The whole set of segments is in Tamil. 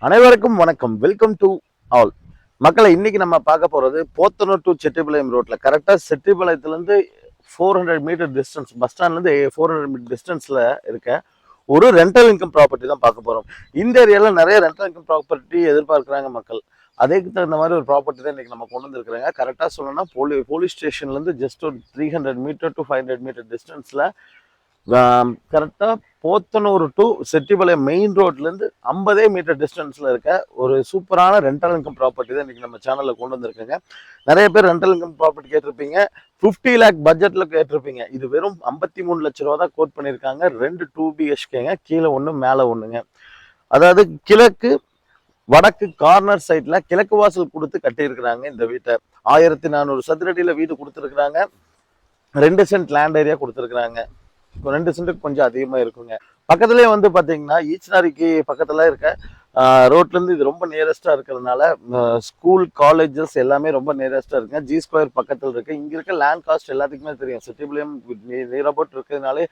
அனைவருக்கும் வணக்கம். வெல்கம் டு ஆல் மக்களை. இன்னைக்கு நம்ம பார்க்க போறது போத்தனூர் டு செட்டிபாளையம் ரோட்ல, கரெக்டா செட்டிபாளையத்துல இருந்து 400 மீட்டர் டிஸ்டன்ஸ், பஸ் ஸ்டாண்ட்ல இருந்து 400 மீட்டர் டிஸ்டன்ஸ்ல இருக்க ஒரு ரெண்டல் இன்கம் ப்ராப்பர்ட்டி தான் பார்க்க போறோம். இந்த ஏரியால நிறைய ரெண்டல் இன்கம் ப்ராப்பர்ட்டி எதிர்பார்க்கிறாங்க மக்கள். அதுக்கு தகுந்த மாதிரி ஒரு ப்ராப்பர்ட்டி தான் இன்னைக்கு நம்ம கொண்டு வந்துருக்காங்க. கரெக்டா சொல்லணும்னா போலீஸ் ஸ்டேஷன்ல இருந்து ஜஸ்ட் ஒரு 300 மீட்டர் டு 500 மீட்டர் டிஸ்டன்ஸ்ல, கரெக்டாக போத்தனூர் டு செட்டிபாளையம் மெயின் ரோட்லேருந்து 50 மீட்டர் டிஸ்டன்ஸில் இருக்க ஒரு சூப்பரான ரெண்டல் இன்கம் ப்ராப்பர்ட்டி தான் இன்றைக்கி நம்ம சேனலில் கொண்டு வந்திருக்கேங்க. நிறைய பேர் ரெண்டல் இன்கம் ப்ராப்பர்ட்டி கேட்டிருப்பீங்க, 50 லேக் பட்ஜெட்டில் கேட்டிருப்பீங்க. இது வெறும் 53 லட்ச ரூபா தான் கோட் பண்ணியிருக்காங்க. 2 2BHKங்க, கீழே ஒன்று மேலே ஒன்றுங்க. அதாவது கிழக்கு வடக்கு கார்னர் சைடில் கிழக்கு வாசல் கொடுத்து கட்டியிருக்கிறாங்க. இந்த வீட்டை 1400 சதுரடியில் வீடு கொடுத்துருக்குறாங்க. 2 சென்ட் லேண்ட் ஏரியா கொடுத்துருக்குறாங்க. 2 சென்ட்டுக்கு கொஞ்சம் அதிகமாக இருக்குங்க. பக்கத்துலேயே வந்து பார்த்தீங்கன்னா ஈச்சனாரிக்கு பக்கத்தில் இருக்க ரோட்லேருந்து இது ரொம்ப நியரஸ்ட்டாக இருக்கிறதுனால ஸ்கூல் காலேஜஸ் எல்லாமே ரொம்ப நியரஸ்ட்டாக இருக்குங்க. G2 பக்கத்தில் இருக்குது. இங்கே இருக்க லேண்ட் காஸ்ட் எல்லாத்துக்குமே தெரியும். செட்டிபாளையம் நியர் அபவுட் இருக்கிறதுனாலே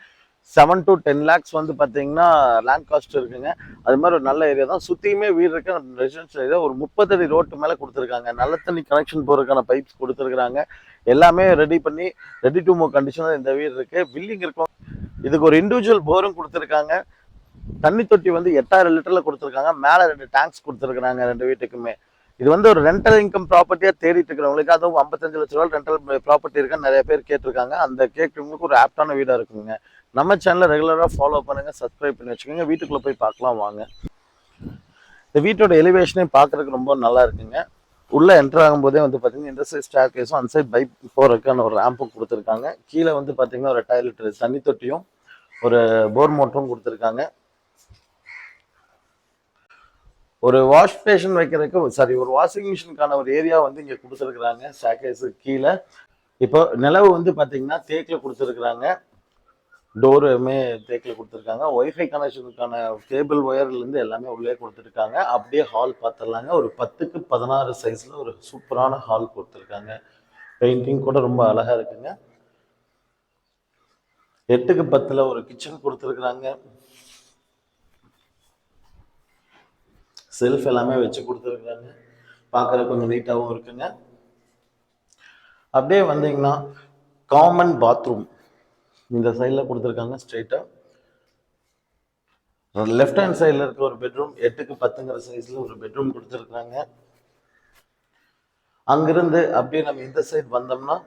7 to 10 lakhs வந்து பார்த்தீங்கன்னா லேண்ட் காஸ்ட் இருக்குங்க. அது மாதிரி ஒரு நல்ல ஏரியா தான். சுற்றியுமே வீடு இருக்க ரெசிடென்ஷியல் ஏரியா. ஒரு 30 அடி ரோட்டு மேலே கொடுத்துருக்காங்க. நல்ல தண்ணி கனெக்ஷன் போகிறதுக்கான பைப்ஸ் கொடுத்துருக்குறாங்க. எல்லாமே ரெடி பண்ணி ரெடி டு மூவ் கண்டிஷனில் இந்த வீடு இருக்குது. பில்டிங் இருக்கும். இதுக்கு ஒரு இண்டிவிஜுவல் போரும் கொடுத்துருக்காங்க. தண்ணி தொட்டி வந்து 8000 லிட்டரில் கொடுத்துருக்காங்க. மேலே 2 டேங்க்ஸ் கொடுத்துருக்குறாங்க 2 வீட்டுக்குமே. இது வந்து ஒரு ரெண்டல் இன்கம் ப்ராப்பர்ட்டியாக தேடிட்டு இருக்கிறவங்களுக்கு, அதுவும் 55 லட்ச ரூபா ரெண்டல் ப்ராப்பர்ட்டி இருக்குன்னு நிறைய பேர் கேட்டிருக்காங்க. அந்த கேட்குறவங்களுக்கு ஒரு ஆப்டான வீடாக இருக்குங்க. நம்ம சேனலை ரெகுலராக ஃபாலோ பண்ணுங்கள், சப்ஸ்கிரைப் பண்ணி வச்சுக்கோங்க. வீட்டுக்குள்ளே போய் பார்க்கலாம் வாங்க. இந்த வீட்டோட எலிவேஷனே பார்க்குறதுக்கு ரொம்ப நல்லா இருக்குங்க. உள்ளே என்ட்ரு ஆகும்போதே வந்து பார்த்தீங்கன்னா இந்த சைட் ஸ்டேர் கேஸும் அந்த சைட் பைக் போகிறதுக்கான ஒரு ரேம்பும் கொடுத்துருக்காங்க. கீழே வந்து பார்த்தீங்கன்னா ஒரு 8000 லிட்டர் தண்ணி தொட்டியும் ஒரு போர் மோட்டரும் கொடுத்துருக்காங்க. ஒரு வாஷ் ஸ்டேஷன் வைக்கிறதுக்கு ஒரு வாஷிங் மிஷினுக்கான ஒரு ஏரியா வந்து இங்கே கொடுத்துருக்குறாங்க ஸ்டேர்கேஸுக்கு கீழே. இப்போ நிலவு வந்து பார்த்தீங்கன்னா தேக்கில் கொடுத்துருக்குறாங்க. டோருமே தேக்கில் கொடுத்துருக்காங்க. ஒய்ஃபை கனெக்ஷனுக்கான கேபிள் ஒயர்லேருந்து எல்லாமே உள்ளே கொடுத்துருக்காங்க. அப்படியே ஹால் பார்த்துடலாங்க. ஒரு 10க்கு 16 சைஸில் ஒரு சூப்பரான ஹால் கொடுத்துருக்காங்க. பெயிண்டிங் கூட ரொம்ப அழகாக இருக்குங்க. 8க்கு 10ல் ஒரு கிச்சன் கொடுத்துருக்குறாங்க. செல்ஃப் எல்லாமே வச்சு கொடுத்துருக்குறாங்க. பார்க்குற கொஞ்சம் நீட்டாகவும் இருக்குங்க. அப்படியே வந்தீங்கன்னா காமன் பாத்ரூம் இந்த சைடில் கொடுத்துருக்காங்க. ஸ்ட்ரெயிட்டாக லெஃப்ட் ஹேண்ட் சைடில் இருக்க ஒரு பெட்ரூம் 8க்கு 10ங்கிற சைஸில் ஒரு பெட்ரூம் கொடுத்துருக்குறாங்க. அங்கிருந்து அப்படியே நம்ம இந்த சைடு வந்தோம்னா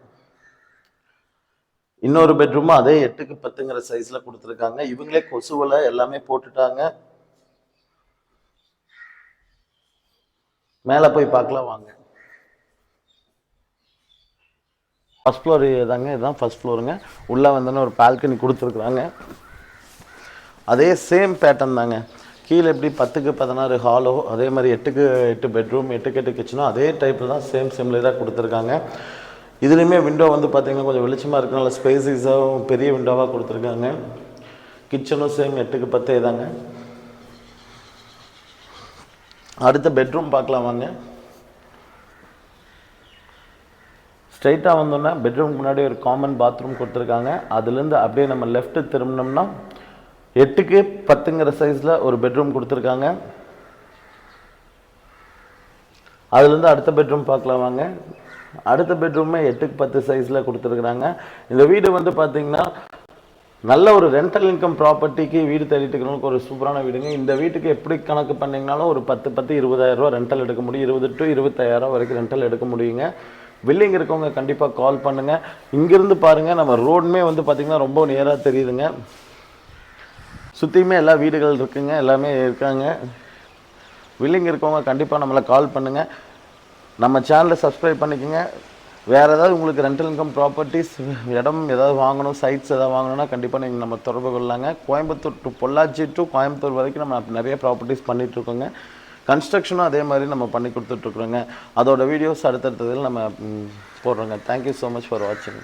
இன்னொரு பெட்ரூமும் அதே 8க்கு 10ங்கிற சைஸில் கொடுத்துருக்காங்க. இவங்களே கொசுவலை எல்லாமே போட்டுட்டாங்க. மேலே போய் பார்க்கலாம் வாங்க. ஃபர்ஸ்ட் ஃப்ளோர் தாங்க, இதுதான் ஃபர்ஸ்ட் ஃப்ளோருங்க. உள்ளே வந்தோன்னா ஒரு பால்கனி கொடுத்துருக்குறாங்க. அதே சேம் பேட்டர்ன் தாங்க. கீழே எப்படி 10க்கு 16 ஹாலோ, அதே மாதிரி 8க்கு 8 பெட்ரூம், 8க்கு 8 கிச்சனோ அதே டைப்பில் தான் சேம் சிம்லேயே கொடுத்துருக்காங்க. இதுலேயுமே விண்டோ வந்து பார்த்தீங்கன்னா கொஞ்சம் வெளிச்சமாக இருக்கனால ஸ்பேசிஸாகவும் பெரிய விண்டோவாக கொடுத்துருக்காங்க. கிச்சனும் சேம் 8க்கு 10 தாங்க. அடுத்த பெட்ரூம் பார்க்கலாம் வாங்க. ஸ்ட்ரைட்டாக வந்தோன்னா பெட்ரூம் முன்னாடி ஒரு காமன் பாத்ரூம் கொடுத்துருக்காங்க. அதுலேருந்து அப்படியே நம்ம லெஃப்ட்டு திரும்பினோம்னா 8க்கு 10ங்கிற சைஸில் ஒரு பெட்ரூம் கொடுத்துருக்காங்க. அதுலேருந்து அடுத்த பெட்ரூம் பார்க்கலாம் வாங்க. அடுத்த பெட்ரூமே 8க்கு 10 சைஸில் கொடுத்துருக்குறாங்க. இந்த வீடு வந்து பார்த்திங்கன்னா நல்ல ஒரு ரெண்டல் இன்கம் ப்ராப்பர்ட்டிக்கு வீடு தேடிட்டு இருக்கிறவங்களுக்கு ஒரு சூப்பரான வீடுங்க. இந்த வீட்டுக்கு எப்படி கணக்கு பண்ணிங்கனாலும் ஒரு 10-20,000 ரூபா ரெண்டல் எடுக்க முடியும். 20 to 25,000 வரைக்கும் ரெண்டல் எடுக்க முடியுங்க. வில்லிங் இருக்கவங்க கண்டிப்பாக கால் பண்ணுங்கள். இங்கேருந்து பாருங்கள், நம்ம ரோடுமே வந்து பார்த்திங்கன்னா ரொம்ப நியராக தெரியுதுங்க. சுற்றியுமே எல்லா வீடுகள் இருக்குங்க, எல்லாமே இருக்காங்க. வில்லிங் இருக்கவங்க கண்டிப்பாக நம்மளை கால் பண்ணுங்கள். நம்ம சேனலை சப்ஸ்கிரைப் பண்ணிக்கோங்க. வேறு ஏதாவது உங்களுக்கு ரெண்டல் இன்கம் ப்ராப்பர்ட்டிஸ், இடம் ஏதாவது வாங்கணும், சைட்ஸ் ஏதாவது வாங்கணும்னா கண்டிப்பாக நீங்கள் நம்ம தொடர்பு கொள்ளலாங்க. கோயம்புத்தூர் டு பொள்ளாச்சி டு கோயம்புத்தூர் வரைக்கும் நம்ம நிறைய ப்ராப்பர்ட்டிஸ் பண்ணிகிட்ருக்கோங்க. கன்ஸ்ட்ரக்ஷனும் அதே மாதிரி நம்ம பண்ணி கொடுத்துட்ருக்குறோங்க. அதோட வீடியோஸ் அடுத்தடுத்ததில் நம்ம போடுறோங்க. தேங்க்யூ ஸோ மச் ஃபார் வாட்சிங்.